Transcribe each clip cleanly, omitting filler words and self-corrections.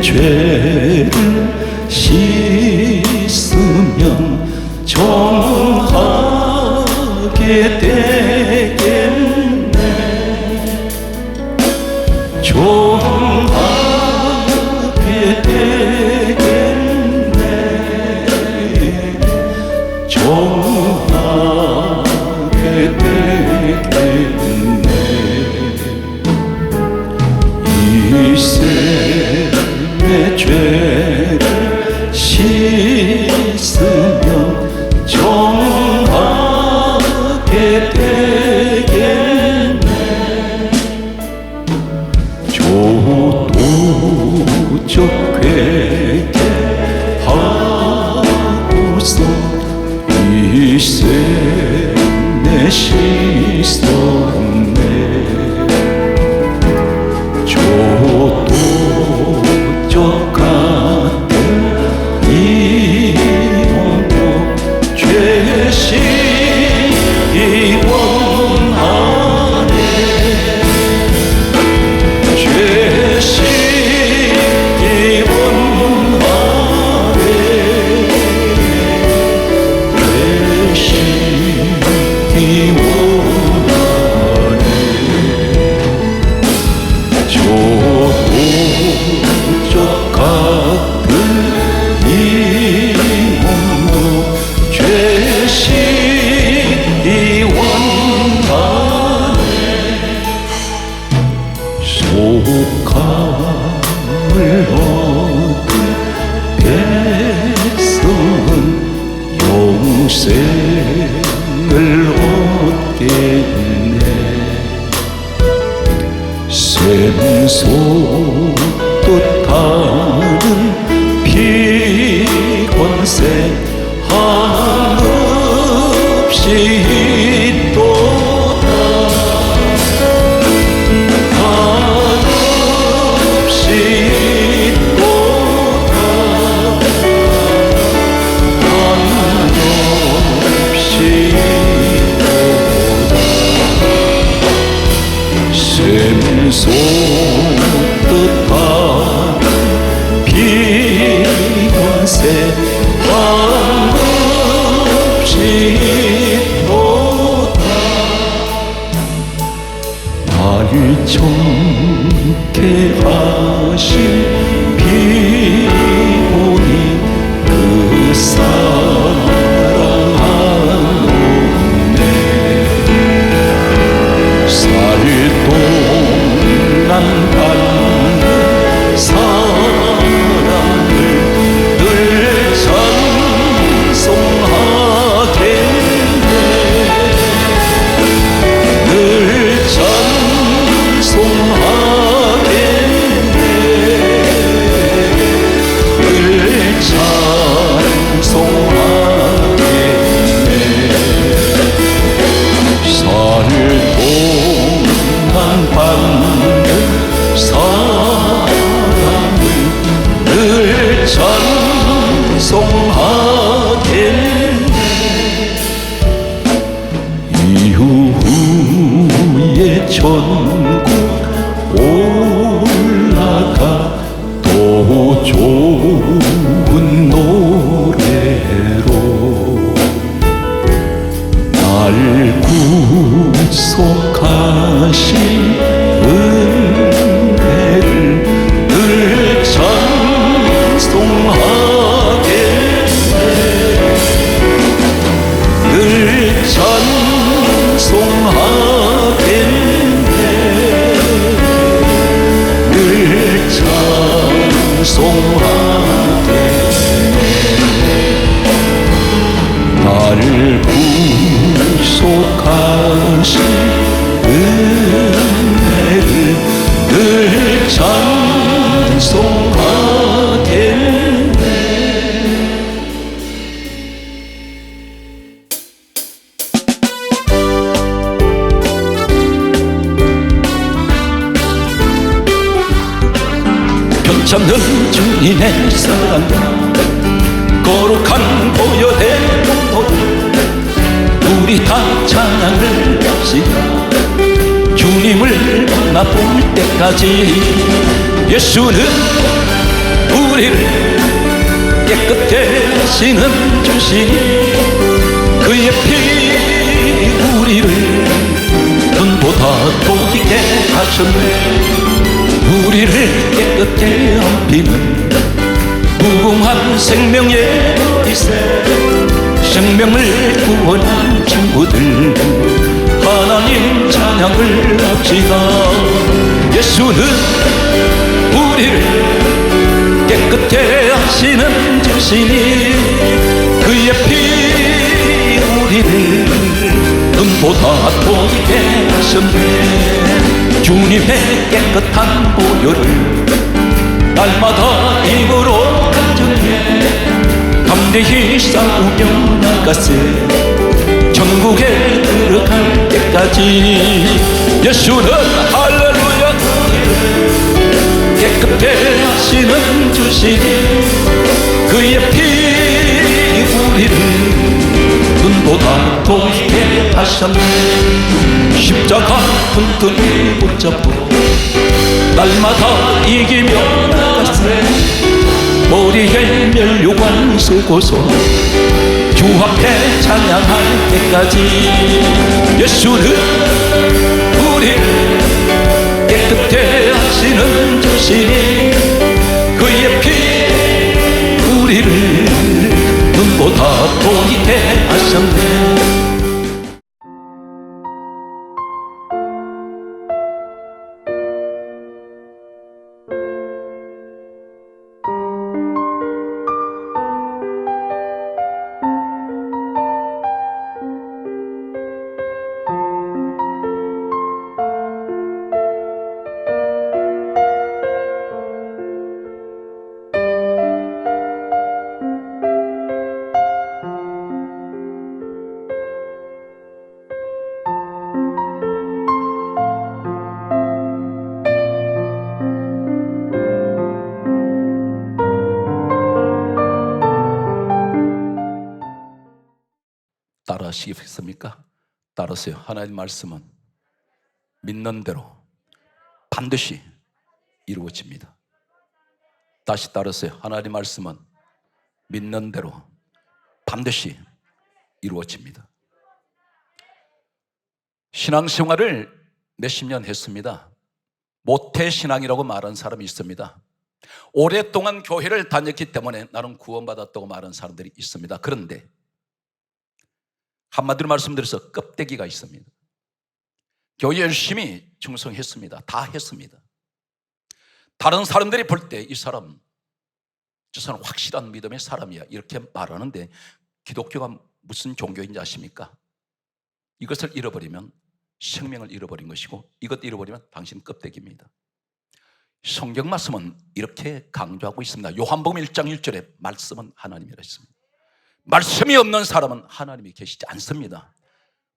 죄를 씻으면 정하게 되겠네. 정하게 되겠네. 정하게 되겠네. 이 셈의 죄를 씻으면 정하게 되겠네. 조도적 회개하고서 이 셈의 씻었네. 조도적 같은 이 몸도 죄식이 원하네. 죄식이 원하네. 죄식이 원하네. 조도적 같은 이 몸도 죄식이 원하네. 속함을 얻은 백성은 영생을 얻겠네. 샘솟듯 타는 피곤새 한없이 있도다. 한없이 있도다. 한없이 있도다. 샘솟듯 타는 피곤새 한없이 있도다. 날 정케 하신 피곤이 그 사랑 한없네. 살동안 받는 사랑을 늘 찬송하겠네. 늘 찬송하겠네. 늘 찬송하겠네. 살동안 받는 사랑을 늘 찬송하겠네. 이후에 천국 올라가 또 좋은 노래로 날 구속하신 은혜를 늘 찬송하겠네. 늘 찬송하겠네. 늘 찬송하겠네. 나를 구속하신 은혜를 늘 찬송하겠네. 변찮는 주님의 사랑, 거룩한 보혈의 공포, 우리 다 찬양을 합시다. 주님을 만나볼 때까지 예수는 우리를 깨끗게 하시는 주시니 그의 피 우리를 눈보다 더 깊게 하셨네. 우리를 깨끗게 얹히는 무궁한 생명의 빛에 생명을 구원한 친구들 하나님 찬양을 합시다. 예수는 우리를 깨끗게 하시는 주시니 그의 피 우리를 눈보다 더 깊게 하셨네. 주님의 깨끗한 보혈을 날마다 입으로 가정해 담대히 싸우며 나가세 천국에 들어갈 때까지. 예수는 할렐루야 깨끗해 하시는 주시니 그의 피 우리를 눈보다 더 깊게 하셨네. 십자가 튼튼히 붙잡고 날마다 이기며 나가세 머리에 면류관 쓰고서 주 앞에 찬양할 때까지. 예수는 우리를 깨끗게 하시는 주시니 그의 피 우리를 눈보다 더 깊게 하셨네. 따라하시겠습니까? 따라하세요. 하나님 말씀은 믿는 대로 반드시 이루어집니다. 다시 따라하세요. 하나님 말씀은 믿는 대로 반드시 이루어집니다. 신앙생활을 몇십 년 했습니다. 모태신앙이라고 말하는 사람이 있습니다. 오랫동안 교회를 다녔기 때문에 나는 구원받았다고 말하는 사람들이 있습니다. 그런데 한마디로 말씀드려서 껍데기가 있습니다. 교회 열심히 충성했습니다. 다 했습니다. 다른 사람들이 볼 때 이 사람, 저 사람 확실한 믿음의 사람이야 이렇게 말하는데 기독교가 무슨 종교인지 아십니까? 이것을 잃어버리면 생명을 잃어버린 것이고 이것 잃어버리면 당신 껍데기입니다. 성경 말씀은 이렇게 강조하고 있습니다. 요한복음 1장 1절에 말씀은 하나님이라 했습니다. 말씀이 없는 사람은 하나님이 계시지 않습니다.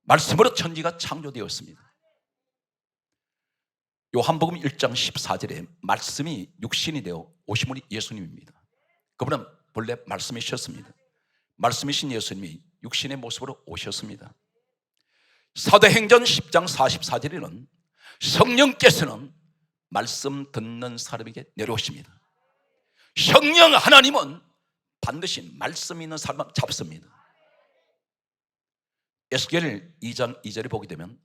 말씀으로 천지가 창조되었습니다. 요한복음 1장 14절에 말씀이 육신이 되어 오신 분이 예수님입니다. 그분은 본래 말씀이셨습니다. 말씀이신 예수님이 육신의 모습으로 오셨습니다. 사도행전 10장 44절에는 성령께서는 말씀 듣는 사람에게 내려오십니다. 성령 하나님은 반드시 말씀 있는 사람만 잡습니다. 에스겔 2장 2절에 보게 되면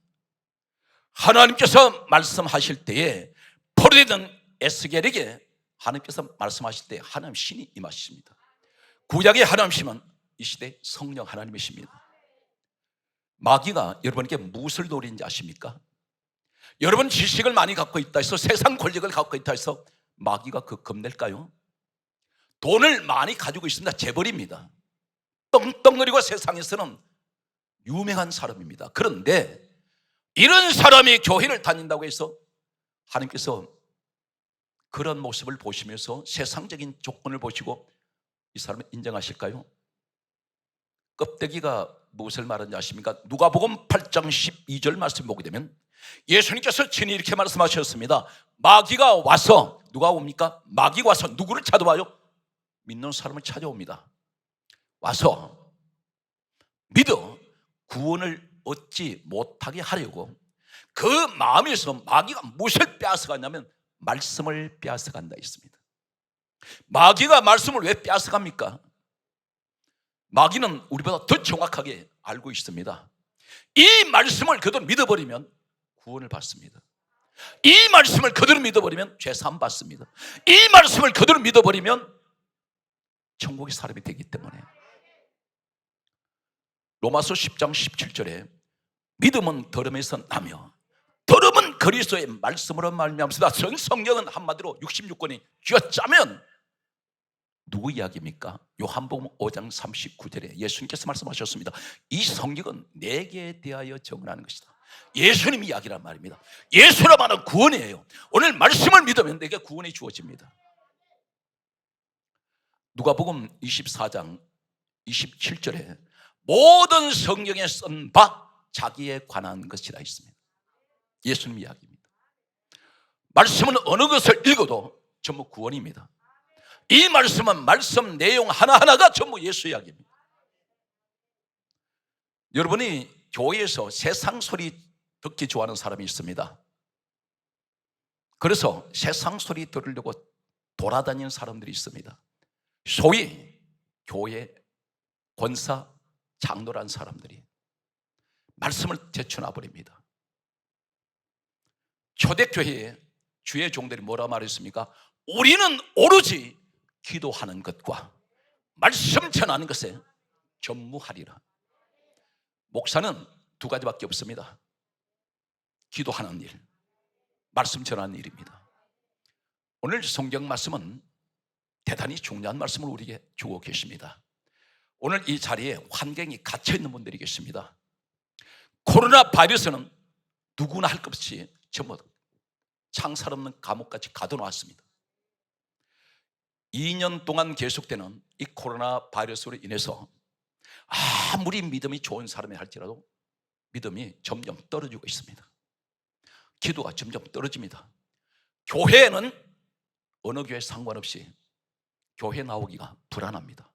하나님께서 말씀하실 때에 포로되던 에스겔에게 하나님께서 말씀하실 때 하나님 신이 임하십니다. 구약의 하나님이시면 이 시대 성령 하나님이십니다. 마귀가 여러분에게 무엇을 노리는지 아십니까? 여러분 지식을 많이 갖고 있다 해서 세상 권력을 갖고 있다 해서 마귀가 겁낼까요? 돈을 많이 가지고 있습니다. 재벌입니다. 떵떵거리고 세상에서는 유명한 사람입니다. 그런데 이런 사람이 교회를 다닌다고 해서 하나님께서 그런 모습을 보시면서 세상적인 조건을 보시고 이 사람을 인정하실까요? 껍데기가 무엇을 말하는지 아십니까? 누가복음 8장 12절 말씀 보게 되면 예수님께서 친히 이렇게 말씀하셨습니다. 마귀가 와서 누가 옵니까? 마귀가 와서 누구를 찾아와요? 믿는 사람을 찾아옵니다. 와서 믿어 구원을 얻지 못하게 하려고 그 마음에서 마귀가 무엇을 빼앗아가냐면 말씀을 빼앗아간다 했습니다. 마귀가 말씀을 왜 빼앗아갑니까? 마귀는 우리보다 더 정확하게 알고 있습니다. 이 말씀을 그대로 믿어버리면 구원을 받습니다. 이 말씀을 그대로 믿어버리면 죄사함 받습니다. 이 말씀을 그대로 믿어버리면 천국의 사람이 되기 때문에. 로마서 10장 17절에 믿음은 들음에서 나며 들음은 그리스도의 말씀으로 말미암습니다. 전 성경은 한마디로 66권이 쥐어짜면 누구 이야기입니까? 요한복음 5장 39절에 예수님께서 말씀하셨습니다. 이 성경은 내게 대하여 증언하는 것이다. 예수님 이야기란 말입니다. 예수라마는 구원이에요. 오늘 말씀을 믿으면 내게 구원이 주어집니다. 누가복음 24장 27절에 모든 성경에 쓴 바 자기에 관한 것이라 있습니다. 예수님 이야기입니다. 말씀은 어느 것을 읽어도 전부 구원입니다. 이 말씀은 말씀 내용 하나하나가 전부 예수 이야기입니다. 여러분이 교회에서 세상 소리 듣기 좋아하는 사람이 있습니다. 그래서 세상 소리 들으려고 돌아다니는 사람들이 있습니다. 소위 교회 권사, 장로란 사람들이 말씀을 제쳐놔 버립니다. 초대교회에 주의 종들이 뭐라 말했습니까? 우리는 오로지 기도하는 것과 말씀 전하는 것에 전무하리라. 목사는 두 가지밖에 없습니다. 기도하는 일, 말씀 전하는 일입니다. 오늘 성경 말씀은 대단히 중요한 말씀을 우리에게 주고 계십니다. 오늘 이 자리에 환경이 갇혀있는 분들이 계십니다. 코로나 바이러스는 누구나 할 것 없이 전부 창살 없는 감옥까지 가둬놓았습니다. 2년 동안 계속되는 이 코로나 바이러스로 인해서 아무리 믿음이 좋은 사람이 할지라도 믿음이 점점 떨어지고 있습니다. 기도가 점점 떨어집니다. 교회는 어느 교회 상관없이 교회 나오기가 불안합니다.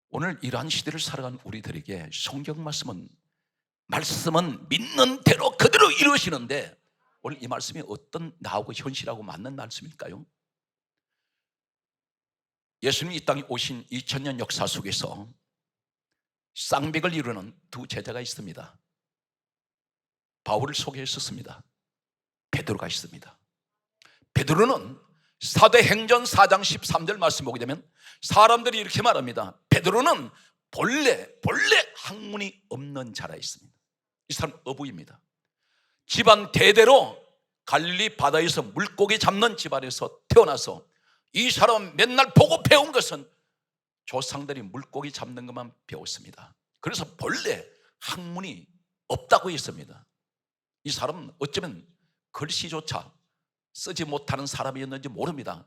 오늘 이러한 시대를 살아가는 우리들에게 성경 말씀은 믿는 대로 그대로 이루시는데 오늘 이 말씀이 어떤 나하고 현실하고 맞는 말씀일까요? 예수님이 이 땅에 오신 2000년 역사 속에서 쌍벽을 이루는 두 제자가 있습니다. 바울을 소개했었습니다. 베드로가 있습니다. 베드로는 사도행전 4장 13절 말씀 보게 되면 사람들이 이렇게 말합니다. 베드로는 본래 학문이 없는 자라 있습니다. 이 사람 어부입니다. 집안 대대로 갈릴리 바다에서 물고기 잡는 집안에서 태어나서 이 사람 맨날 보고 배운 것은 조상들이 물고기 잡는 것만 배웠습니다. 그래서 본래 학문이 없다고 했습니다. 이 사람은 어쩌면 글씨조차 쓰지 못하는 사람이었는지 모릅니다.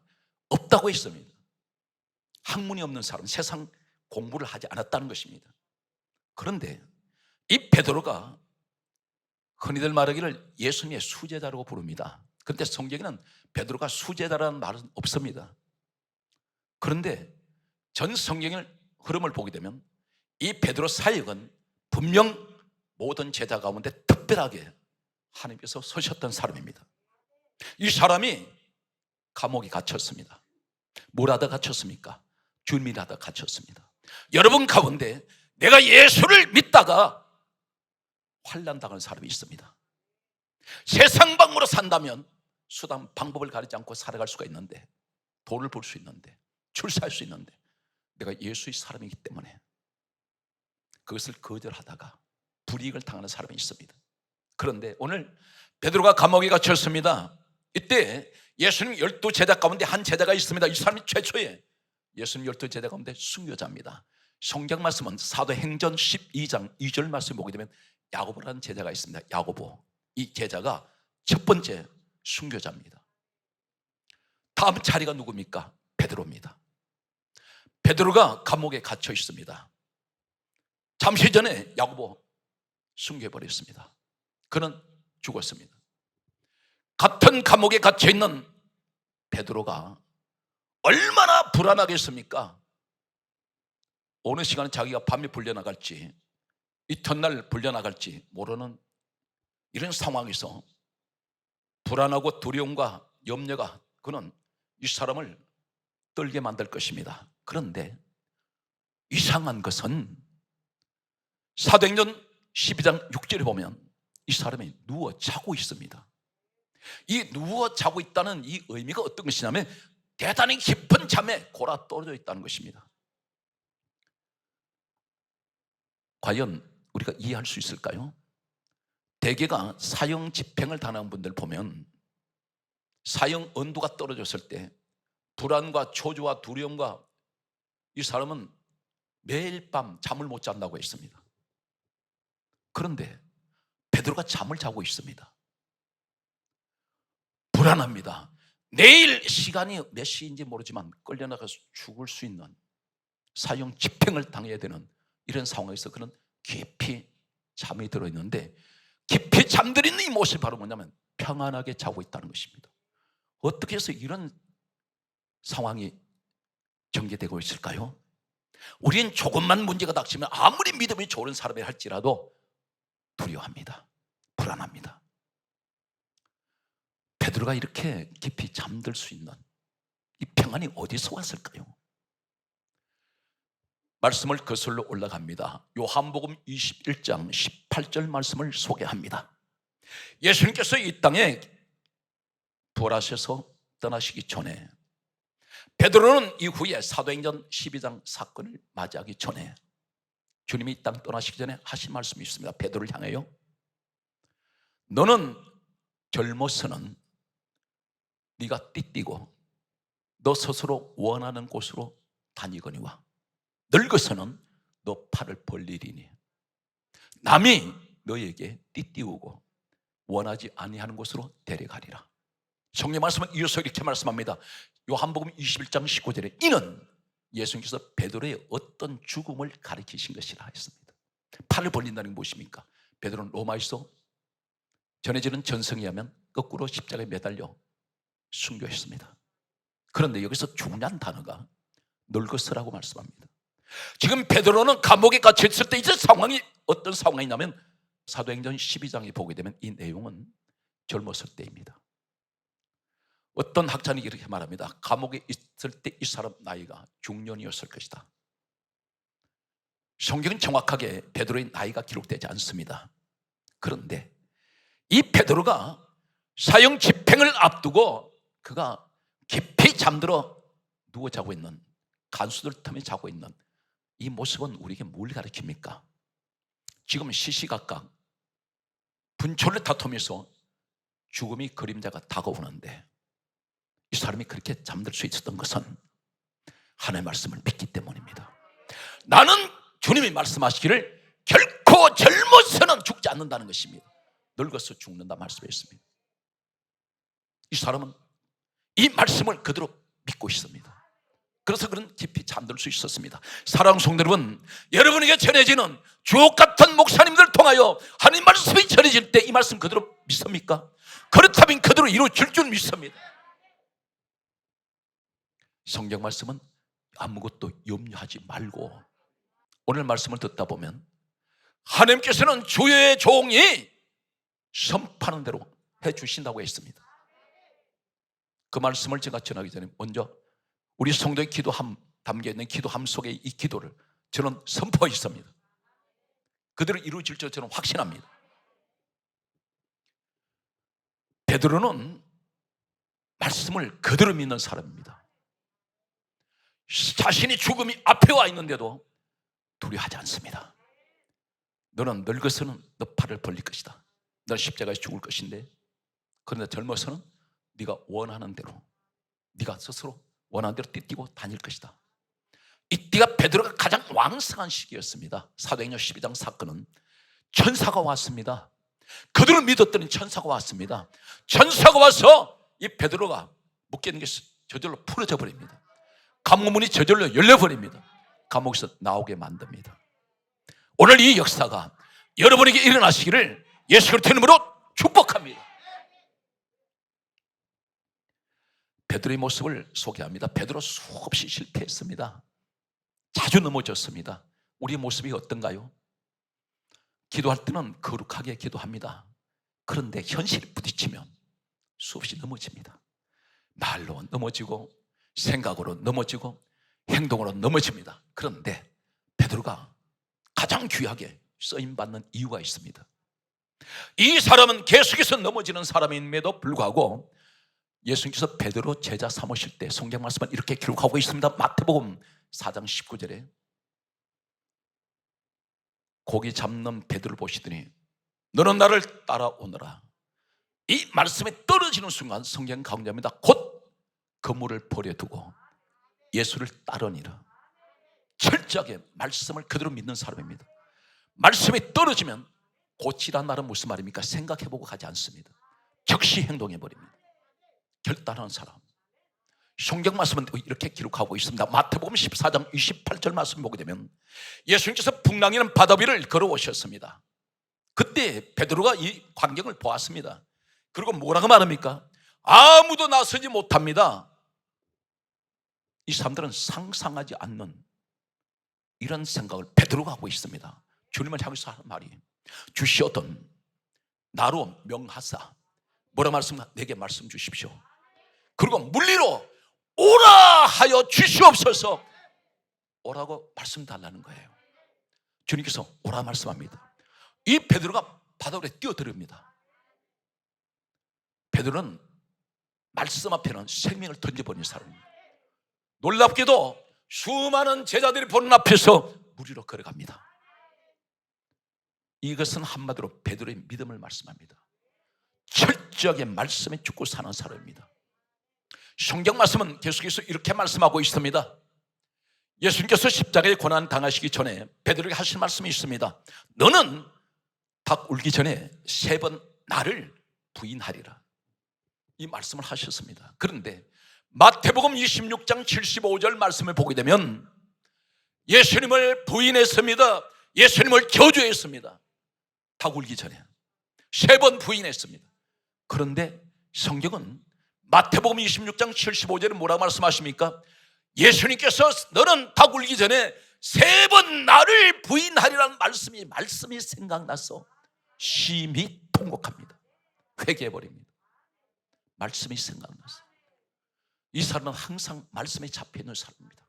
없다고 했습니다. 학문이 없는 사람, 세상 공부를 하지 않았다는 것입니다. 그런데 이 베드로가 흔히들 말하기를 예수님의 수제자라고 부릅니다. 그런데 성경에는 베드로가 수제자라는 말은 없습니다. 그런데 전 성경의 흐름을 보게 되면 이 베드로 사역은 분명 모든 제자 가운데 특별하게 하나님께서 서셨던 사람입니다. 이 사람이 감옥에 갇혔습니다. 뭘 하다 갇혔습니까? 주님을 하다 갇혔습니다. 여러분 가운데 내가 예수를 믿다가 환난당하는 사람이 있습니다. 세상 방법으로 산다면 수단 방법을 가리지 않고 살아갈 수가 있는데, 돈을 벌 수 있는데, 출세할 수 있는데, 내가 예수의 사람이기 때문에 그것을 거절하다가 불이익을 당하는 사람이 있습니다. 그런데 오늘 베드로가 감옥에 갇혔습니다. 이때 예수님 12제자 가운데 한 제자가 있습니다. 이 사람이 최초의 예수님 12제자 가운데 순교자입니다. 성경 말씀은 사도행전 12장 2절 말씀 보게 되면 야고보라는 제자가 있습니다. 야고보, 이 제자가 첫 번째 순교자입니다. 다음 자리가 누굽니까? 베드로입니다. 베드로가 감옥에 갇혀 있습니다. 잠시 전에 야고보 순교해버렸습니다. 그는 죽었습니다. 같은 감옥에 갇혀 있는 베드로가 얼마나 불안하겠습니까? 어느 시간에 자기가 밤에 불려나갈지, 이튿날 불려나갈지 모르는 이런 상황에서 불안하고 두려움과 염려가 그는 이 사람을 떨게 만들 것입니다. 그런데 이상한 것은 사도행전 12장 6절에 보면 이 사람이 누워 자고 있습니다. 이 누워 자고 있다는 이 의미가 어떤 것이냐면 대단히 깊은 잠에 골아 떨어져 있다는 것입니다. 과연 우리가 이해할 수 있을까요? 대개가 사형 집행을 당한 분들 보면 사형 온도가 떨어졌을 때 불안과 초조와 두려움과 이 사람은 매일 밤 잠을 못 잔다고 했습니다. 그런데 베드로가 잠을 자고 있습니다. 불안합니다. 내일 시간이 몇 시인지 모르지만 끌려나가서 죽을 수 있는 사형 집행을 당해야 되는 이런 상황에서 그는 깊이 잠이 들어있는데 깊이 잠들어 있는 이 모습이 바로 뭐냐면 평안하게 자고 있다는 것입니다. 어떻게 해서 이런 상황이 전개되고 있을까요? 우리는 조금만 문제가 닥치면 아무리 믿음이 좋은 사람이 할지라도 두려워합니다. 불안합니다. 베드로가 이렇게 깊이 잠들 수 있는 이 평안이 어디서 왔을까요? 말씀을 거슬러 올라갑니다. 요한복음 21장 18절 말씀을 소개합니다. 예수님께서 이 땅에 부활하셔서 떠나시기 전에 베드로는 이후에 사도행전 12장 사건을 맞이하기 전에 주님이 이 땅 떠나시기 전에 하신 말씀이 있습니다. 베드로를 향해요. 너는 젊어서는 네가 띠띠고 너 스스로 원하는 곳으로 다니거니와 늙어서는 너 팔을 벌리리니 남이 너에게 띠띠우고 원하지 아니하는 곳으로 데려가리라. 성경 말씀은 이어서 이렇게 말씀합니다. 요한복음 21장 19절에 이는 예수님께서 베드로의 어떤 죽음을 가리키신 것이라 했습니다. 팔을 벌린다는 게 무엇입니까? 베드로는 로마에서 전해지는 전승에 의하면 거꾸로 십자가에 매달려 순교했습니다. 그런데 여기서 중요한 단어가 늙었으라고 말씀합니다. 지금 베드로는 감옥에 갇혔을 때 이제 상황이 어떤 상황이냐면 사도행전 12장에 보게 되면 이 내용은 젊었을 때입니다. 어떤 학자는 이렇게 말합니다. 감옥에 있을 때 이 사람 나이가 중년이었을 것이다. 성경은 정확하게 베드로의 나이가 기록되지 않습니다. 그런데 이 베드로가 사형 집행을 앞두고 그가 깊이 잠들어 누워 자고 있는 간수들 틈에 자고 있는 이 모습은 우리에게 뭘 가르칩니까? 지금 시시각각 분초를 다투면서 죽음이 그림자가 다가오는데 이 사람이 그렇게 잠들 수 있었던 것은 하나님의 말씀을 믿기 때문입니다. 나는 주님이 말씀하시기를 결코 젊어서는 죽지 않는다는 것입니다. 늙어서 죽는다 말씀했습니다. 이 사람은 이 말씀을 그대로 믿고 있습니다. 그래서 그런 깊이 잠들 수 있었습니다. 사랑하는 성도 여러분, 여러분에게 전해지는 주옥 같은 목사님들 통하여 하나님 말씀이 전해질 때 이 말씀 그대로 믿습니까? 그렇다면 그대로 이루어질 줄 믿습니다. 성경 말씀은 아무것도 염려하지 말고 오늘 말씀을 듣다 보면 하나님께서는 주의 종이 선포하는 대로 해주신다고 했습니다. 그 말씀을 제가 전하기 전에 먼저 우리 성도의 기도함 담겨있는 기도함 속에 이 기도를 저는 선포했습니다. 그대로 이루어질 줄 저는 확신합니다. 베드로는 말씀을 그대로 믿는 사람입니다. 자신이 죽음이 앞에 와 있는데도 두려워하지 않습니다. 너는 늙어서는 너 팔을 벌릴 것이다. 너는 십자가에서 죽을 것인데 그런데 젊어서는 네가 원하는 대로 네가 스스로 원하는 대로 띠뛰고 다닐 것이다. 이때가 베드로가 가장 왕성한 시기였습니다. 사도행전 12장 사건은 천사가 왔습니다. 그들을 믿었더니 천사가 왔습니다. 천사가 와서 이 베드로가 묶여있는 게 저절로 풀어져 버립니다. 감옥문이 저절로 열려버립니다. 감옥에서 나오게 만듭니다. 오늘 이 역사가 여러분에게 일어나시기를 예수 그리스도의 이름으로 축복합니다. 베드로의 모습을 소개합니다. 베드로 수없이 실패했습니다. 자주 넘어졌습니다. 우리의 모습이 어떤가요? 기도할 때는 거룩하게 기도합니다. 그런데 현실에 부딪히면 수없이 넘어집니다. 말로 넘어지고 생각으로 넘어지고 행동으로 넘어집니다. 그런데 베드로가 가장 귀하게 쓰임받는 이유가 있습니다. 이 사람은 계속해서 넘어지는 사람임에도 불구하고 예수님께서 베드로 제자 삼으실 때 성경 말씀은 이렇게 기록하고 있습니다. 마태복음 4장 19절에 고기 잡는 베드로를 보시더니 너는 나를 따라오너라. 이 말씀에 떨어지는 순간 성경 가운데입니다. 곧 그물을 버려두고 예수를 따르니라. 철저하게 말씀을 그대로 믿는 사람입니다. 말씀이 떨어지면 고치란 말은 무슨 말입니까? 생각해보고 가지 않습니다. 즉시 행동해버립니다. 결단하는 사람. 성경 말씀은 이렇게 기록하고 있습니다. 마태복음 14장 28절 말씀 보게 되면 예수님께서 풍랑이는 바다 위를 걸어오셨습니다. 그때 베드로가 이 광경을 보았습니다. 그리고 뭐라고 말합니까? 아무도 나서지 못합니다. 이 사람들은 상상하지 않는 이런 생각을 베드로가 하고 있습니다. 주님을 향해서 하는 말이 주시오던 나로 명하사 뭐라 말씀하 내게 말씀 주십시오. 그리고 물리로 오라 하여 주시옵소서. 오라고 말씀 달라는 거예요. 주님께서 오라 말씀합니다. 이 베드로가 바다 위에 뛰어들입니다. 베드로는 말씀 앞에는 생명을 던져버린 사람입니다. 놀랍게도 수많은 제자들이 보는 앞에서 물 위로 걸어갑니다. 이것은 한마디로 베드로의 믿음을 말씀합니다. 철저하게 말씀에 죽고 사는 사람입니다. 성경 말씀은 계속해서 이렇게 말씀하고 있습니다. 예수님께서 십자가에 고난 당하시기 전에 베드로에게 하신 말씀이 있습니다. 너는 닭 울기 전에 3번 나를 부인하리라. 이 말씀을 하셨습니다. 그런데 마태복음 26장 75절 말씀을 보게 되면 예수님을 부인했습니다. 예수님을 저주했습니다. 닭 울기 전에 3번 부인했습니다. 그런데 성경은 마태복음 26장 75절에 뭐라고 말씀하십니까? 예수님께서 너는 닭 울기 전에 3번 나를 부인하리라는 말씀이 생각나서 심히 통곡합니다. 회개해버립니다. 말씀이 생각나서. 이 사람은 항상 말씀에 잡혀있는 사람입니다.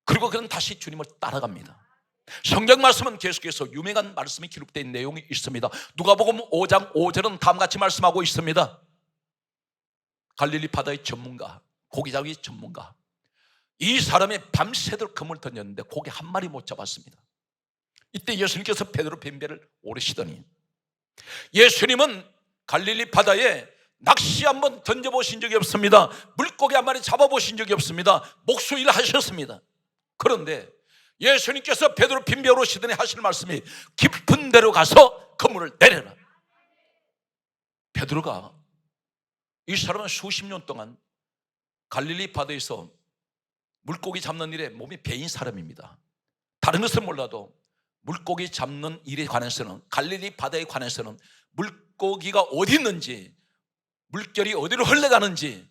그리고 그는 다시 주님을 따라갑니다. 성경 말씀은 계속해서 유명한 말씀이 기록된 내용이 있습니다. 누가복음 5장 5절은 다음같이 말씀하고 있습니다. 갈릴리 바다의 전문가, 고기잡이 전문가, 이 사람이 밤새도록 그물을 던졌는데 고기 한 마리 못 잡았습니다. 이때 예수님께서 베드로 뱀배를 오르시더니 예수님은 갈릴리 바다에 낚시 한번 던져보신 적이 없습니다. 물고기 한 마리 잡아보신 적이 없습니다. 목수일 하셨습니다. 그런데 예수님께서 베드로 빈배 오르시더니 하실 말씀이 깊은 데로 가서 그물을 내려라. 베드로가 이 사람은 수십 년 동안 갈릴리 바다에서 물고기 잡는 일에 몸이 배인 사람입니다. 다른 것은 몰라도 물고기 잡는 일에 관해서는, 갈릴리 바다에 관해서는 물고기가 어디 있는지, 물결이 어디로 흘러가는지,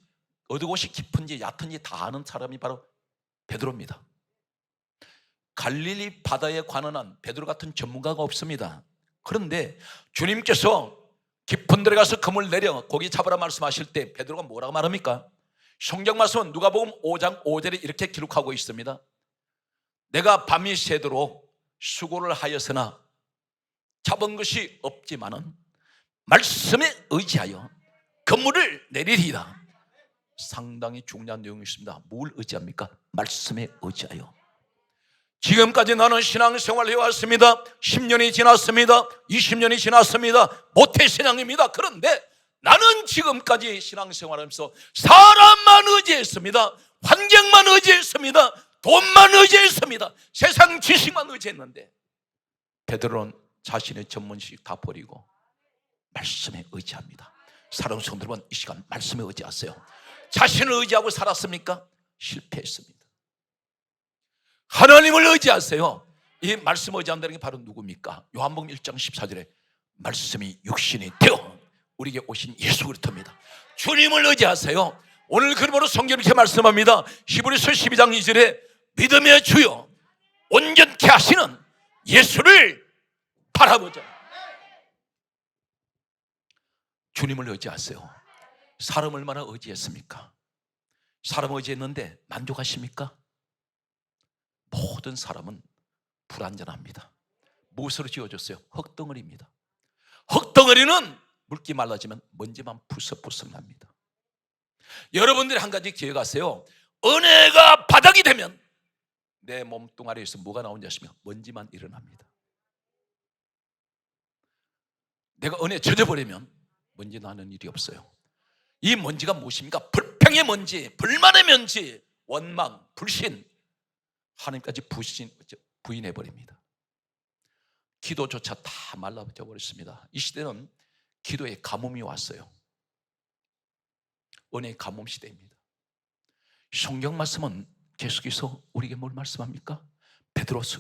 어느 곳이 깊은지 얕은지 다 아는 사람이 바로 베드로입니다. 갈릴리 바다에 관한 한 베드로 같은 전문가가 없습니다. 그런데 주님께서 깊은 데로 가서 그물 내려 고기 잡으라 말씀하실 때 베드로가 뭐라고 말합니까? 성경 말씀은 누가복음 5장 5절에 이렇게 기록하고 있습니다. 내가 밤이 새도록 수고를 하였으나 잡은 것이 없지만은 말씀에 의지하여 그물을 내리리이다. 상당히 중요한 내용이 있습니다. 뭘 의지합니까? 말씀에 의지하여. 지금까지 나는 신앙생활을 해왔습니다. 10년이 지났습니다. 20년이 지났습니다. 모태신앙입니다. 그런데 나는 지금까지 신앙생활을 하면서 사람만 의지했습니다. 환경만 의지했습니다. 돈만 의지했습니다. 세상 지식만 의지했는데 베드로는 자신의 전문식 다 버리고 말씀에 의지합니다. 사랑하는 성도 여러분, 이 시간 말씀에 의지하세요. 자신을 의지하고 살았습니까? 실패했습니다. 하나님을 의지하세요. 이 말씀 의지한다는 게 바로 누굽니까? 요한복음 1장 14절에 말씀이 육신이 되어 우리에게 오신 예수 그리스도입니다. 주님을 의지하세요. 오늘 그러므로 성경이 이렇게 말씀합니다. 히브리서 12장 2절에 믿음의 주요 온전케 하시는 예수를 바라보자. 주님을 의지하세요. 사람 얼마나 의지했습니까? 사람 의지했는데 만족하십니까? 모든 사람은 불완전합니다. 무엇으로 지어졌어요? 흙덩어리입니다. 흙덩어리는 물기 말라지면 먼지만 부석부석 납니다. 여러분들이 한 가지 기억하세요. 은혜가 바닥이 되면 내 몸뚱아리에서 뭐가 나오는지 아십니까? 먼지만 일어납니다. 내가 은혜에 젖어버리면 먼지 나는 일이 없어요. 이 먼지가 무엇입니까? 불평의 먼지, 불만의 먼지, 원망, 불신, 하나님까지 부인해버립니다. 기도조차 다 말라붙어 버렸습니다. 이 시대는 기도에 가뭄이 왔어요. 은혜의 가뭄 시대입니다. 성경 말씀은 계속해서 우리에게 뭘 말씀합니까? 베드로스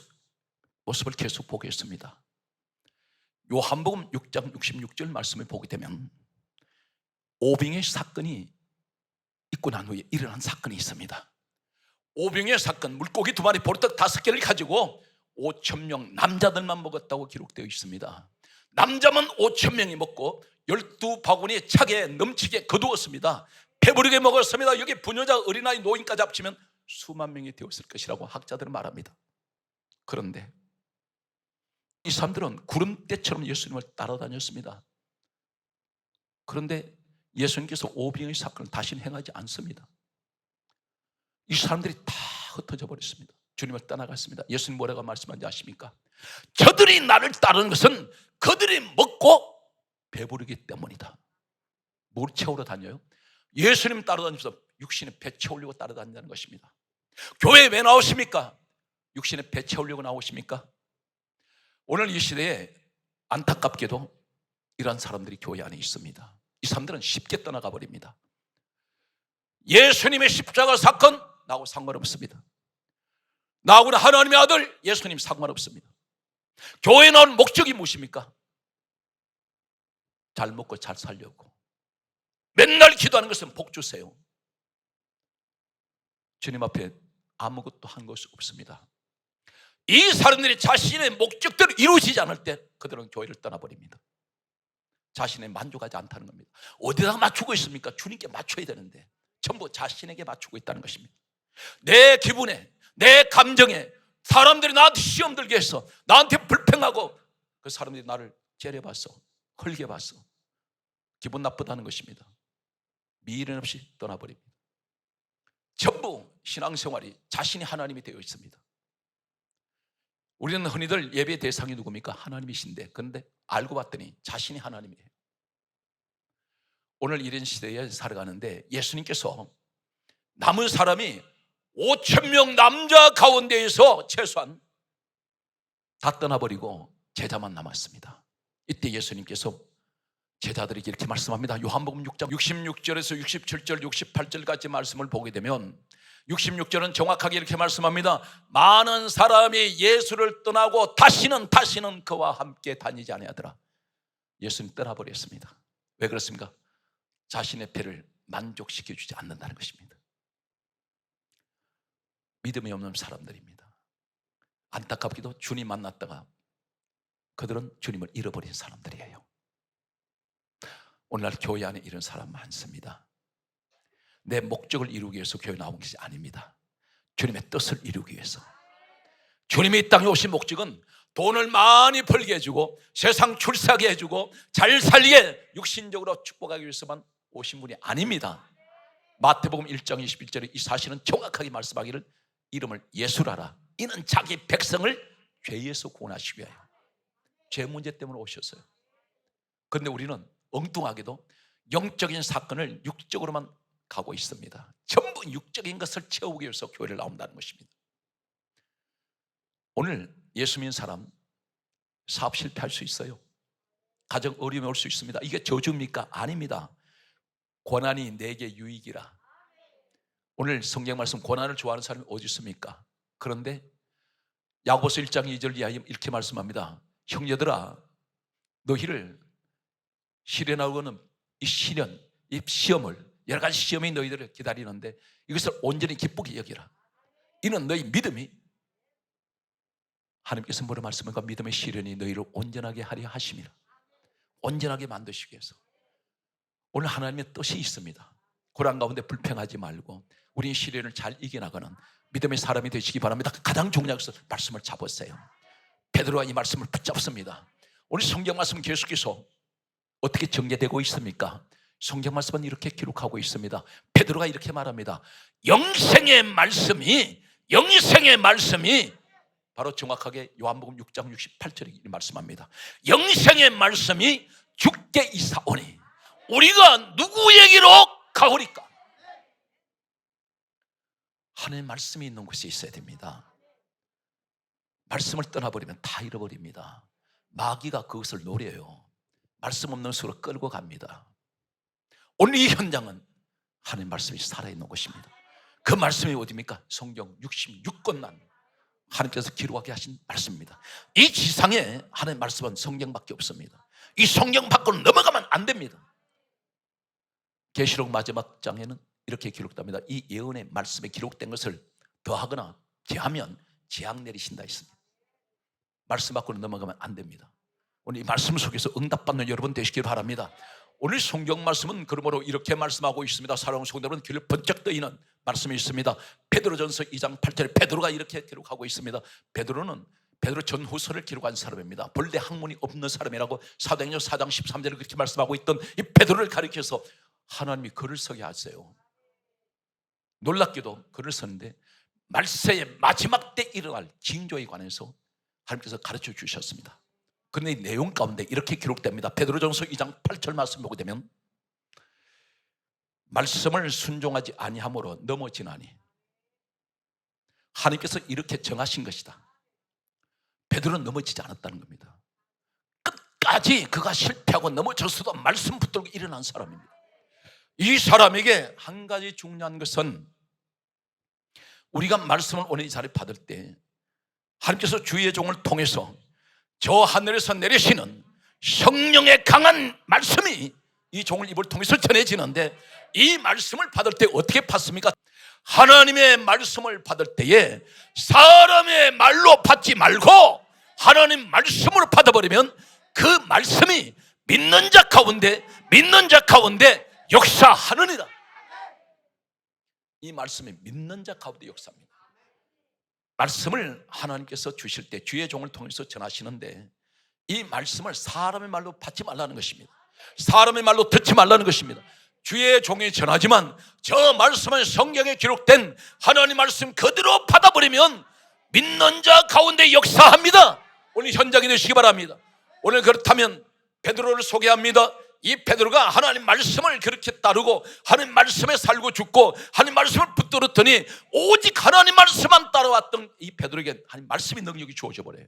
모습을 계속 보겠습니다. 요한복음 6장 66절 말씀을 보게 되면 오병의 사건이 있고 난 후에 일어난 사건이 있습니다. 오병의 사건, 물고기 2마리 보리떡 5개를 가지고 5,000명 남자들만 먹었다고 기록되어 있습니다. 남자만 5,000명이 먹고 12바구니 차게 넘치게 거두었습니다. 배부르게 먹었습니다. 여기 부녀자, 어린아이, 노인까지 합치면 수만 명이 되었을 것이라고 학자들은 말합니다. 그런데 이 사람들은 구름대처럼 예수님을 따라다녔습니다. 그런데 예수님께서 오병의 사건을 다시는 행하지 않습니다. 이 사람들이 다 흩어져 버렸습니다. 주님을 떠나갔습니다. 예수님 뭐라고 말씀하는지 아십니까? 저들이 나를 따르는 것은 그들이 먹고 배부르기 때문이다. 뭘 채우러 다녀요? 예수님 따라다니면서 육신에 배 채우려고 따라다닌다는 것입니다. 교회에 왜 나오십니까? 육신에 배 채우려고 나오십니까? 오늘 이 시대에 안타깝게도 이런 사람들이 교회 안에 있습니다. 이 사람들은 쉽게 떠나가 버립니다. 예수님의 십자가 사건 나하고 상관없습니다. 나하고는 하나님의 아들 예수님 상관없습니다. 교회에 나온 목적이 무엇입니까? 잘 먹고 잘 살려고. 맨날 기도하는 것은 복 주세요. 주님 앞에 아무것도 한 것이 없습니다. 이 사람들이 자신의 목적대로 이루어지지 않을 때 그들은 교회를 떠나버립니다. 자신에 만족하지 않다는 겁니다. 어디다 맞추고 있습니까? 주님께 맞춰야 되는데 전부 자신에게 맞추고 있다는 것입니다. 내 기분에, 내 감정에, 사람들이 나한테 시험 들게 해서 나한테 불평하고 그 사람들이 나를 째려봤어, 헐게 봤어, 기분 나쁘다는 것입니다. 미련 없이 떠나버립니다. 전부 신앙생활이 자신이 하나님이 되어 있습니다. 우리는 흔히들 예배 대상이 누굽니까? 하나님이신데, 그런데 알고 봤더니 자신이 하나님이에요. 오늘 이런 시대에 살아가는데 예수님께서 남은 사람이 5,000명 남자 가운데에서 최소한 다 떠나버리고 제자만 남았습니다. 이때 예수님께서 제자들에게 이렇게 말씀합니다. 요한복음 6장 66절에서 67절, 68절까지 말씀을 보게 되면 66절은 정확하게 이렇게 말씀합니다. 많은 사람이 예수를 떠나고 다시는 그와 함께 다니지 아니하더라. 예수님 떠나버렸습니다. 왜 그렇습니까? 자신의 배를 만족시켜주지 않는다는 것입니다. 믿음이 없는 사람들입니다. 안타깝게도 주님 만났다가 그들은 주님을 잃어버린 사람들이에요. 오늘날 교회 안에 이런 사람 많습니다. 내 목적을 이루기 위해서 교회 나온 것이 아닙니다. 주님의 뜻을 이루기 위해서. 주님이 이 땅에 오신 목적은 돈을 많이 벌게 해주고 세상 출세하게 해주고 잘 살게 육신적으로 축복하기 위해서만 오신 분이 아닙니다. 마태복음 1장 21절에 이 사실은 정확하게 말씀하기를 이름을 예수라라. 이는 자기 백성을 죄에서 구원하시기 위하여. 죄 문제 때문에 오셨어요. 그런데 우리는 엉뚱하게도 영적인 사건을 육적으로만 가고 있습니다. 전부 육적인 것을 채우기 위해서 교회를 나온다는 것입니다. 오늘 예수 믿는 사람 사업 실패할 수 있어요. 가정 어려움이 올 수 있습니다. 이게 저주입니까? 아닙니다. 고난이 내게 유익이라. 오늘 성경 말씀 고난을 좋아하는 사람이 어디 있습니까? 그런데 야고보서 1장 2절 이하에 이렇게 말씀합니다. 형제들아, 너희를 시련하고는 이 시련, 이 시험을, 여러 가지 시험이 너희들을 기다리는데 이것을 온전히 기쁘게 여기라. 이는 너희 믿음이, 하나님께서 뭐라 말씀합니까? 믿음의 시련이 너희를 온전하게 하려 하심이라. 온전하게 만드시기 위해서. 오늘 하나님의 뜻이 있습니다. 고난 가운데 불평하지 말고 우리 시련을 잘 이겨나가는 믿음의 사람이 되시기 바랍니다. 가장 중요한 것은 말씀을 잡으세요. 베드로가 이 말씀을 붙잡습니다. 오늘 성경 말씀 계속해서 어떻게 전개되고 있습니까? 성경 말씀은 이렇게 기록하고 있습니다. 베드로가 이렇게 말합니다. 영생의 말씀이 바로 정확하게 요한복음 6장 68절에 말씀합니다. 영생의 말씀이 주께 이사오니 우리가 누구에게로 가오리까? 하나님의 말씀이 있는 곳에 있어야 됩니다. 말씀을 떠나버리면 다 잃어버립니다. 마귀가 그것을 노려요. 말씀 없는 수로 끌고 갑니다. 오늘 이 현장은 하나님의 말씀이 살아있는 곳입니다. 그 말씀이 어디입니까? 성경 66권만 하나님께서 기록하게 하신 말씀입니다. 이 지상에 하나님의 말씀은 성경밖에 없습니다. 이 성경 밖으로 넘어가면 안 됩니다. 계시록 마지막 장에는 이렇게 기록됩니다. 이 예언의 말씀에 기록된 것을 더하거나 제하면 재앙 내리신다 했습니다. 말씀 밖으로 넘어가면 안 됩니다. 오늘 이 말씀 속에서 응답받는 여러분 되시길 바랍니다. 오늘 성경 말씀은 그러므로 이렇게 말씀하고 있습니다. 사랑하는 성도 여러분, 귀를 번쩍 뜨이는 말씀이 있습니다. 베드로전서 2장 8절에 베드로가 이렇게 기록하고 있습니다. 베드로 전후서를 기록한 사람입니다. 본래 학문이 없는 사람이라고 사도행전 4장 13절에 그렇게 말씀하고 있던 이 베드로를 가리켜서 하나님이 글을 서게 하세요. 놀랍게도 글을 썼는데 말세의 마지막 때 일어날 징조에 관해서 하나님께서 가르쳐 주셨습니다. 그런데 이 내용 가운데 이렇게 기록됩니다. 베드로전서 2장 8절 말씀 보게 되면 말씀을 순종하지 아니함으로 넘어지나니 하나님께서 이렇게 정하신 것이다. 베드로는 넘어지지 않았다는 겁니다. 끝까지 그가 실패하고 넘어졌어도 말씀 붙들고 일어난 사람입니다. 이 사람에게 한 가지 중요한 것은 우리가 말씀을 오늘 이 자리에 받을 때 하나님께서 주의 종을 통해서 저 하늘에서 내리시는 성령의 강한 말씀이 이 종을 입을 통해서 전해지는데 이 말씀을 받을 때 어떻게 받습니까? 하나님의 말씀을 받을 때에 사람의 말로 받지 말고 하나님 말씀으로 받아버리면 그 말씀이 믿는 자 가운데 역사하느니라. 이 말씀이 믿는 자 가운데 역사합니다. 말씀을 하나님께서 주실 때 주의 종을 통해서 전하시는데 이 말씀을 사람의 말로 받지 말라는 것입니다. 사람의 말로 듣지 말라는 것입니다. 주의 종이 전하지만 저 말씀은 성경에 기록된 하나님 말씀 그대로 받아버리면 믿는 자 가운데 역사합니다. 오늘 현장이 되시기 바랍니다. 오늘 그렇다면 베드로를 소개합니다. 이 베드로가 하나님 말씀을 그렇게 따르고 하나님 말씀에 살고 죽고 하나님 말씀을 붙들었더니 오직 하나님 말씀만 따라왔던 이 베드로에게 하나님 말씀의 능력이 주어져 버려요.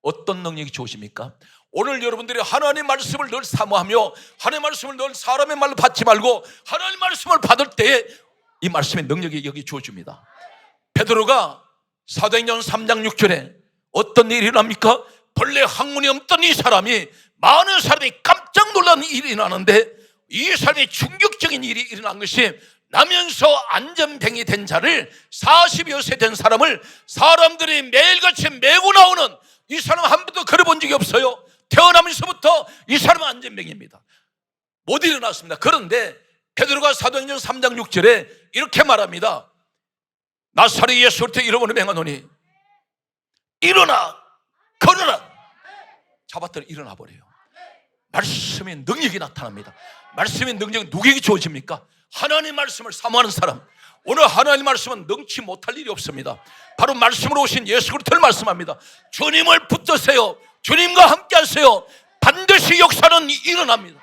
어떤 능력이 주어집니까? 오늘 여러분들이 하나님 말씀을 늘 사모하며 하나님 말씀을 늘 사람의 말로 받지 말고 하나님 말씀을 받을 때에 이 말씀의 능력이 여기 주어집니다. 베드로가 사도행전 3장 6절에 어떤 일이 일어납니까? 본래 학문이 없던 이 사람이 많은 사람이 깜짝 놀라는 일이 일어나는데 이 사람이 충격적인 일이 일어난 것이 나면서 안전뱅이 된 자를 40여 세 된 사람을 사람들이 매일같이 메고 나오는 이 사람 한 번도 걸어본 적이 없어요. 태어나면서부터 이 사람은 안전뱅이입니다. 못 일어났습니다. 그런데 베드로가 사도행전 3장 6절에 이렇게 말합니다. 나사렛 예수를 이름으로 맹하노니 일어나 걸어라. 잡았더니 일어나 버려요. 말씀의 능력이 나타납니다. 말씀의 능력이 누구에게 주어집니까? 하나님 말씀을 사모하는 사람. 오늘 하나님 말씀은 능치 못할 일이 없습니다. 바로 말씀으로 오신 예수 그리스도를 말씀합니다. 주님을 붙드세요. 주님과 함께 하세요. 반드시 역사는 일어납니다.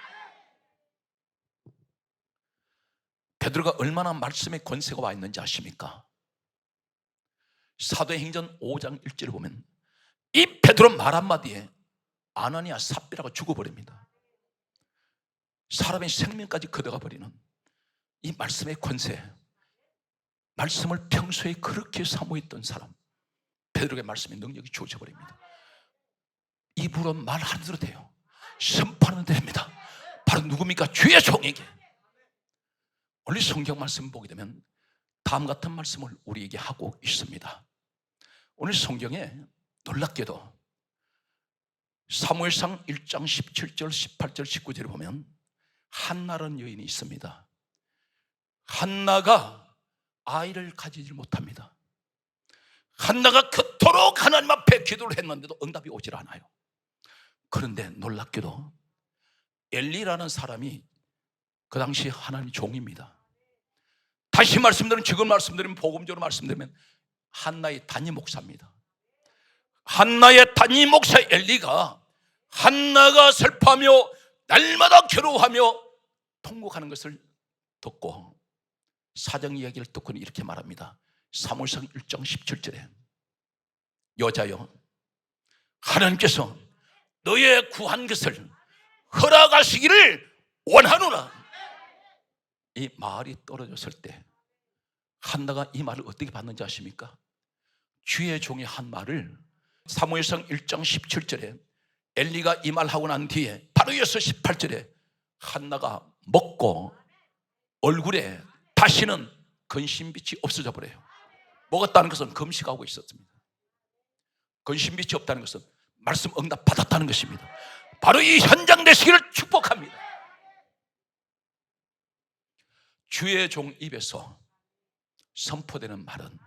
베드로가 얼마나 말씀의 권세가 와 있는지 아십니까? 사도행전 5장 1절을 보면 이 베드로 말 한마디에 아나니아 삽비라가 죽어버립니다. 사람의 생명까지 걷어가 버리는 이 말씀의 권세, 말씀을 평소에 그렇게 사모했던 사람 베드로에게 말씀의 능력이 주어져 버립니다. 입으로 말 안 들어도 돼요. 선포하는 됩니다. 바로 누굽니까? 주의 종에게. 원래 성경 말씀 보게 되면 다음 같은 말씀을 우리에게 하고 있습니다. 오늘 성경에 놀랍게도 사무엘상 1장 17절 18절 19절을 보면 한나라는 여인이 있습니다. 한나가 아이를 가지지 못합니다. 한나가 그토록 하나님 앞에 기도를 했는데도 응답이 오질 않아요. 그런데 놀랍게도 엘리라는 사람이 그 당시 하나님 종입니다. 다시 말씀드리면, 지금 말씀드리면, 복음적으로 말씀드리면 한나의 단임 목사입니다. 한나의 단임 목사 엘리가 한나가 슬퍼하며 날마다 괴로워하며 통곡하는 것을 듣고 사정 이야기를 듣고는 이렇게 말합니다. 사무엘상 1장 17절에 여자여, 하나님께서 너의 구한 것을 허락하시기를 원하노라. 이 말이 떨어졌을 때 한나가 이 말을 어떻게 받는지 아십니까? 주의 종이 한 말을 사무엘상 1장 17절에 엘리가 이 말하고 난 뒤에 바로 이어서 18절에 한나가 먹고 얼굴에 다시는 근심빛이 없어져 버려요. 먹었다는 것은 금식하고 있었습니다. 근심빛이 없다는 것은 말씀 응답 받았다는 것입니다. 바로 이 현장 되시기를 축복합니다. 주의 종 입에서 선포되는 말은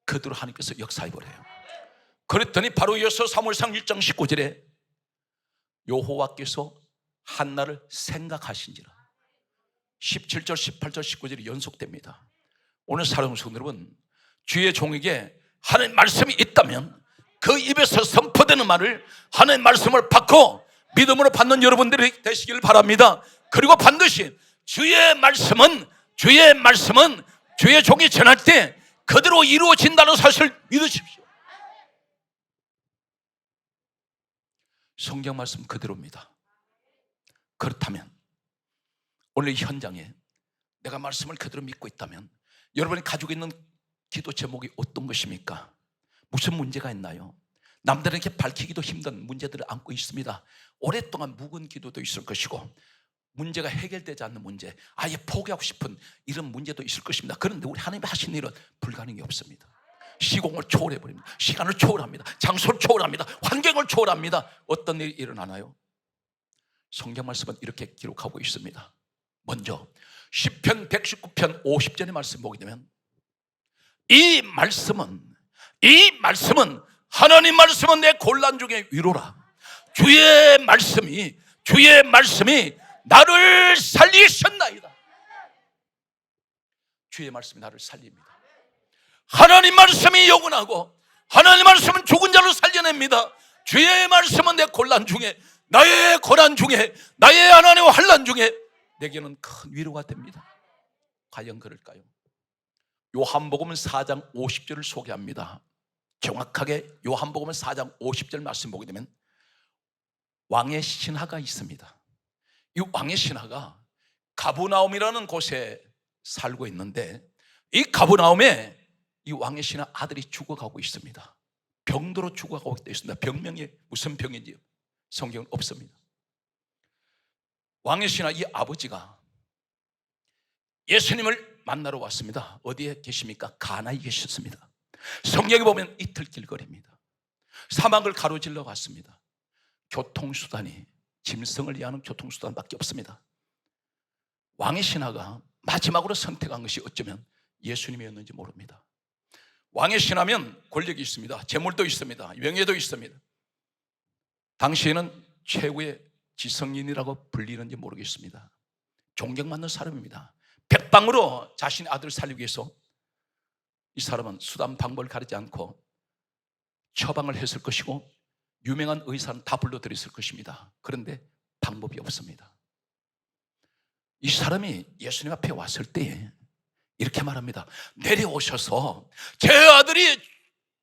그대로 하나님께서 역사해 버려요. 그랬더니 바로 이어서 사무엘상 1장 19절에 여호와께서 한나를 생각하신지라. 17절, 18절, 19절이 연속됩니다. 오늘 사랑하는 성도 여러분, 주의 종에게 하나님의 말씀이 있다면 그 입에서 선포되는 말을, 하나님의 말씀을 받고 믿음으로 받는 여러분들이 되시길 바랍니다. 그리고 반드시 주의 말씀은 주의 종이 전할 때 그대로 이루어진다는 사실을 믿으십시오. 성경 말씀 그대로입니다. 그렇다면 오늘 이 현장에 내가 말씀을 그대로 믿고 있다면 여러분이 가지고 있는 기도 제목이 어떤 것입니까? 무슨 문제가 있나요? 남들에게 밝히기도 힘든 문제들을 안고 있습니다. 오랫동안 묵은 기도도 있을 것이고 문제가 해결되지 않는 문제, 아예 포기하고 싶은 이런 문제도 있을 것입니다. 그런데 우리 하나님이 하신 일은 불가능이 없습니다. 시공을 초월해버립니다. 시간을 초월합니다. 장소를 초월합니다. 환경을 초월합니다. 어떤 일이 일어나나요? 성경 말씀은 이렇게 기록하고 있습니다. 먼저 시편 119편 50절의 말씀 보게 되면 이 말씀은 하나님 말씀은 내 곤란 중에 위로라. 주의 말씀이 나를 살리셨나이다. 주의 말씀이 나를 살립니다. 하나님 말씀이 영원하고 하나님 말씀은 죽은 자를 살려냅니다. 주의 말씀은 내 곤란 중에, 나의 고난 중에, 나의 하나님의 환난 중에 내게는 큰 위로가 됩니다. 과연 그럴까요? 요한복음 4장 50절을 소개합니다. 정확하게 요한복음 4장 50절 말씀 보게 되면 왕의 신하가 있습니다. 이 왕의 신하가 가브나움이라는 곳에 살고 있는데 이 가브나움에 이 왕의 신하 아들이 죽어가고 있습니다. 병도로 죽어가고 있습니다. 병명이 무슨 병인지 성경은 없습니다. 왕의 신하 이 아버지가 예수님을 만나러 왔습니다. 어디에 계십니까? 가나에 계셨습니다. 성경에 보면 이틀길 거리입니다. 사막을 가로질러 갔습니다. 교통수단이 짐승을 이해하는 교통수단밖에 없습니다. 왕의 신하가 마지막으로 선택한 것이 어쩌면 예수님이었는지 모릅니다. 왕의 신하면 권력이 있습니다. 재물도 있습니다. 명예도 있습니다. 당시에는 최고의 지성인이라고 불리는지 모르겠습니다. 존경받는 사람입니다. 백방으로 자신의 아들을 살리기 위해서 이 사람은 수단 방법을 가리지 않고 처방을 했을 것이고 유명한 의사는 다 불러들였을 것입니다. 그런데 방법이 없습니다. 이 사람이 예수님 앞에 왔을 때 이렇게 말합니다. 내려오셔서 제 아들이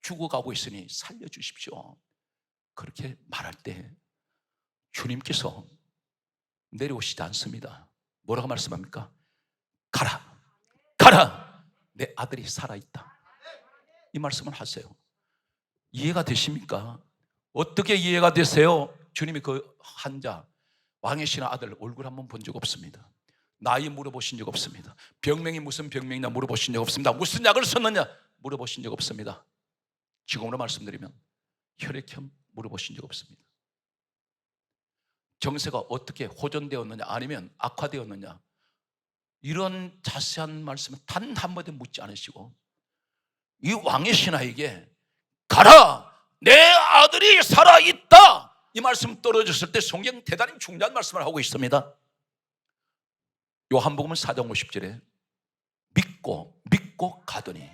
죽어가고 있으니 살려주십시오. 그렇게 말할 때 주님께서 내려오시지 않습니다. 뭐라고 말씀합니까? 가라, 내 아들이 살아있다. 이 말씀을 하세요. 이해가 되십니까? 어떻게 이해가 되세요? 주님이 그 환자 왕의 신하 아들 얼굴 한번 본 적 없습니다. 나이 물어보신 적 없습니다. 병명이 무슨 병명이냐 물어보신 적 없습니다. 무슨 약을 썼느냐 물어보신 적 없습니다. 지금으로 말씀드리면 혈액형 물어보신 적 없습니다. 정세가 어떻게 호전되었느냐 아니면 악화되었느냐, 이런 자세한 말씀은 단 한마디 묻지 않으시고 이 왕의 신하에게 가라, 내 아들이 살아있다, 이 말씀 떨어졌을 때 성경 대단히 중요한 말씀을 하고 있습니다. 요한복음 4장 50절에 믿고 가더니,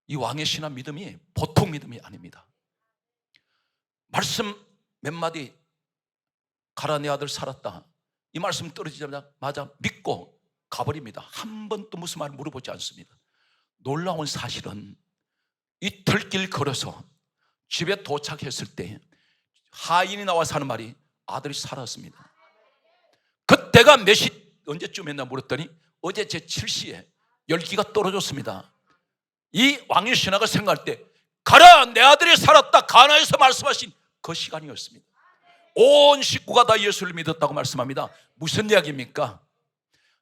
이 왕의 신하 믿음이 보통 믿음이 아닙니다. 말씀 몇 마디, 가라 내 아들 살았다, 이 말씀 떨어지자마자 믿고 가버립니다. 한 번도 무슨 말 물어보지 않습니다. 놀라운 사실은 이 들길 걸어서 집에 도착했을 때 하인이 나와서 하는 말이 아들이 살았습니다. 그때가 몇 시, 언제쯤 했나 물었더니 어제 제 7시에 열기가 떨어졌습니다. 이 왕의 신하가 생각할 때 가라 내 아들이 살았다, 가나에서 말씀하신 그 시간이었습니다. 온 식구가 다 예수를 믿었다고 말씀합니다. 무슨 이야기입니까?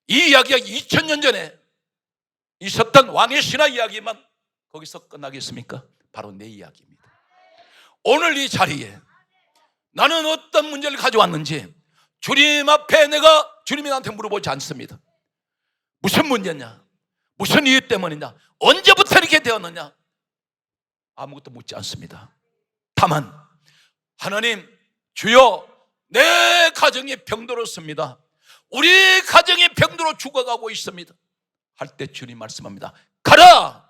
이 이야기가 2000년 전에 있었던 왕의 신하 이야기만 거기서 끝나겠습니까? 바로 내 이야기입니다. 오늘 이 자리에 나는 어떤 문제를 가져왔는지 주님 앞에 내가 주님이 나한테 물어보지 않습니다. 무슨 문제냐, 무슨 이유 때문이냐, 언제부터 이렇게 되었느냐, 아무것도 묻지 않습니다. 다만 하나님, 주여 내 가정이 병들었습니다, 우리 가정이 병들어 죽어가고 있습니다 할 때 주님 말씀합니다. 가라,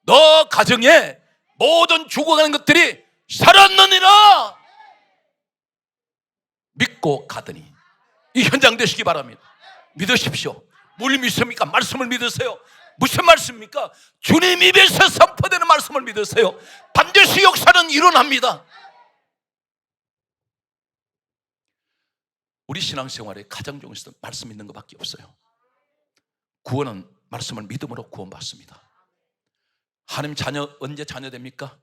너 가정에 모든 죽어가는 것들이 살았느니라. 믿고 가더니, 이 현장 되시기 바랍니다. 믿으십시오. 뭘 믿습니까? 말씀을 믿으세요. 무슨 말씀입니까? 주님 입에서 선포되는 말씀을 믿으세요. 반드시 역사는 일어납니다. 우리 신앙생활에 가장 중요한 것은 말씀 믿는 것밖에 없어요. 구원은 말씀을 믿음으로 구원받습니다. 하나님 자녀 언제 자녀 됩니까?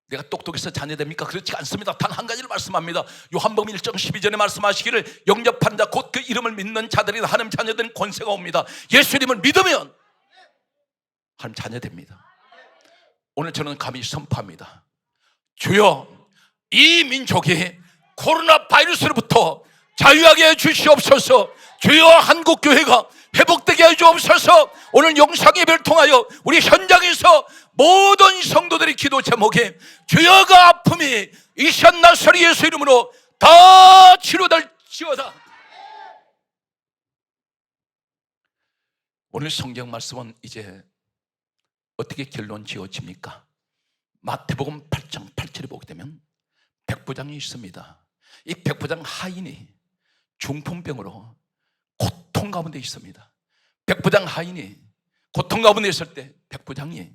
내가 똑똑해서 자녀 됩니까? 그렇지 않습니다. 단 한 가지를 말씀합니다. 요한복음 1장 12절에 말씀하시기를 영접한 자 곧 그 이름을 믿는 자들이 하나님 자녀된 권세가 옵니다. 예수님을 믿으면 하나님 자녀 됩니다. 오늘 저는 감히 선포합니다. 주여 이 민족이 코로나 바이러스로부터 자유하게 해주시옵소서. 주여 한국교회가 회복되게 해주옵소서. 오늘 영상예배를 통하여 우리 현장에서 모든 성도들의 기도 제목에 주여 그 아픔이 이샷 나사리 예수 이름으로 다 치료될지어다. 오늘 성경 말씀은 이제 어떻게 결론 지어집니까? 마태복음 8장 8절에 보게 되면 백부장이 있습니다. 이 백부장 하인이 중풍병으로 고통 가운데 있습니다. 백부장 하인이 고통 가운데 있을 때 백부장이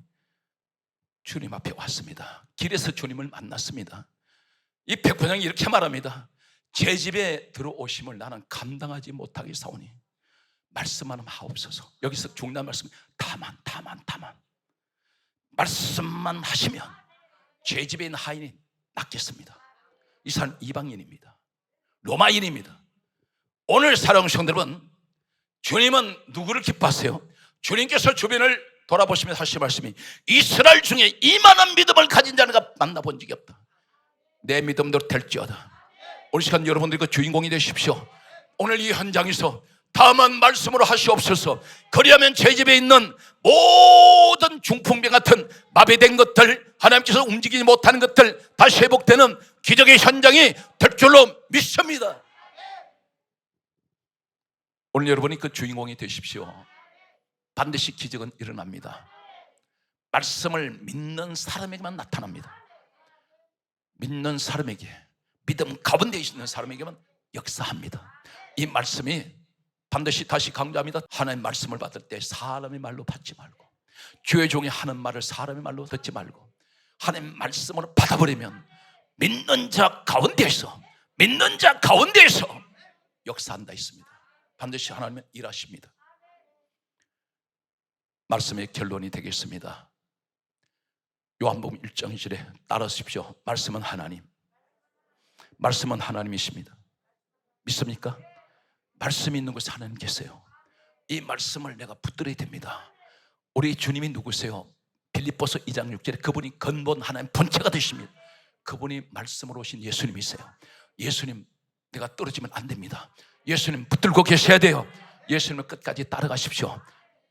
주님 앞에 왔습니다. 길에서 주님을 만났습니다. 이 백부장이 이렇게 말합니다. 제 집에 들어오심을 나는 감당하지 못하겠사오니 말씀만 하옵소서. 여기서 중요한 말씀, 다만 말씀만 하시면 제 집에 있는 하인이 낫겠습니다. 이 사람 이방인입니다. 로마인입니다. 오늘 사랑하는 성도 여러분, 주님은 누구를 기뻐하세요? 주님께서 주변을 돌아보시면서 하신 말씀이 이스라엘 중에 이만한 믿음을 가진 자는 만나본 적이 없다. 내 믿음대로 될지어다. 오늘 시간 여러분들이 그 주인공이 되십시오. 오늘 이 현장에서 다만 말씀으로 하시옵소서. 그리하면 제 집에 있는 모든 중풍병 같은 마비된 것들, 하나님께서 움직이지 못하는 것들 다시 회복되는 기적의 현장이 될 줄로 믿습니다. 오늘 여러분이 그 주인공이 되십시오. 반드시 기적은 일어납니다. 말씀을 믿는 사람에게만 나타납니다. 믿는 사람에게, 믿음 가운데 있는 사람에게만 역사합니다. 이 말씀이 반드시 다시 강조합니다. 하나님의 말씀을 받을 때 사람의 말로 받지 말고, 주의 종이 하는 말을 사람의 말로 듣지 말고 하나님의 말씀으로 받아버리면 믿는 자 가운데에서 역사한다 있습니다. 반드시 하나님은 일하십니다. 말씀의 결론이 되겠습니다. 요한복음 1장 2절에 따르십시오. 말씀은 하나님, 말씀은 하나님이십니다. 믿습니까? 말씀이 있는 곳에 하나님 계세요. 이 말씀을 내가 붙들어야 됩니다. 우리 주님이 누구세요? 빌립보서 2장 6절에 그분이 근본 하나님 본체가 되십니다. 그분이 말씀으로 오신 예수님이세요. 예수님 내가 떨어지면 안 됩니다. 예수님 붙들고 계셔야 돼요. 예수님을 끝까지 따라가십시오.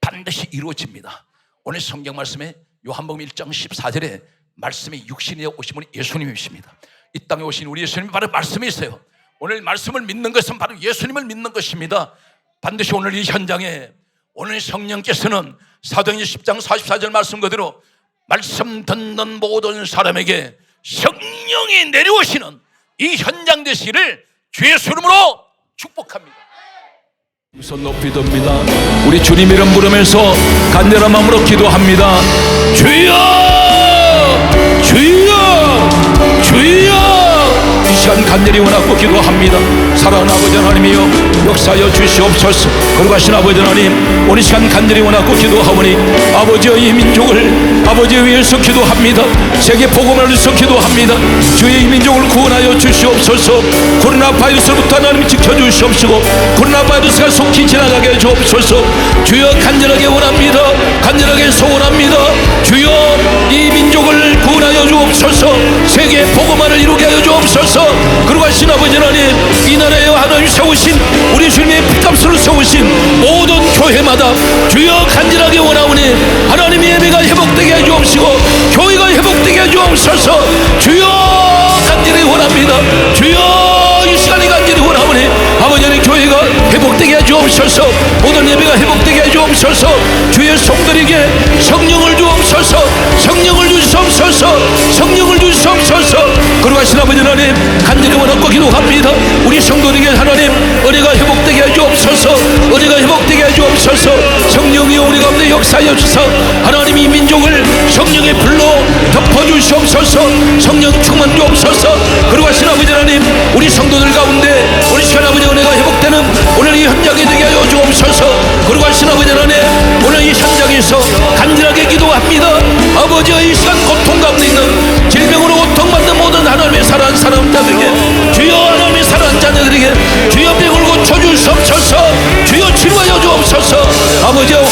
반드시 이루어집니다. 오늘 성경 말씀에 요한복음 1장 14절에 말씀이 육신에 오신 분이 예수님이십니다. 이 땅에 오신 우리 예수님이 바로 말씀이 있어요. 오늘 말씀을 믿는 것은 바로 예수님을 믿는 것입니다. 반드시 오늘 이 현장에 오늘 성령께서는 사도행전 10장 44절 말씀 그대로 말씀 듣는 모든 사람에게 성령이 내려오시는 이 현장 되시기를 주의 이름으로 축복합니다. 손 높이 듭니다. 우리 주님 이름 부르면서 간절한 마음으로 기도합니다. 주여 주여 주여. 이 시간 간절히 원하고 기도합니다. 사랑하는 아버지 하나님이여 역사하여 주시옵소서. 거룩하신 아버지 하나님, 오늘 시간 간절히 원하고 기도하오니 아버지의 이 민족을 아버지 위해서 기도합니다. 세계 복음을 위해서 기도합니다. 주의 이 민족을 구원하여 주시옵소서. 코로나 바이러스로부터 하나님 지켜주시옵시고 코로나 바이러스가 속히 지나가게 해 주옵소서. 주여 간절하게 원합니다. 간절하게 소원합니다. 주여 이 민족을 구원하여 주옵소서. 세계 복음화를 이루게 하여 주옵소서. 그리고 하신 아버지 하나님, 이 나라에 하나님 세우신 우리 주님의 피값으로 세우신 모든 교회마다 주여 간절하게 원하오니 하나님의 예배가 회복되게 해 주옵시고 교회가 회복되게 해 주옵소서. 주여 간절히 원합니다. 주여 이 시간에 간절히 원하오니 아버지 하나님 교회가 회복되게 해 주옵소서. 모든 예배가 회복되게 해 주옵소서. 주의 성들에게 성령을 주옵소서. 성령을 주시옵소서. 성령을 주시옵소서. 거룩하신 아버지 하나님, 간절히 원하고 기도합니다. 우리 성도들에게 하나님 은혜가 회복되게 해 주옵소서. 은혜가 회복되게 해 주옵소서. 성령이 우리 가운데 역사하여 주사 하나님 이 민족을 성령의 불로 덮어주시옵소서. 성령 충만 주옵소서. 거룩하신 아버지 하나님, 우리 성도들 가운데 우리 시간 아버지 은혜가 회복되는 오늘 이 현장이 되게 하여 주옵소서. 거룩하신 아버지 하나님, 오늘 이 현장에서 간절하게 기도합니다. 아버지의 이 시간 고통 가운데 있는 질병으로 고통받는 모든 하나님의 사랑하는 사람들에게 주여 하나님의 사랑하는 자녀들에게 주여 병을 고쳐주시옵소서. 주여 치료하여 주옵소서. 아버지여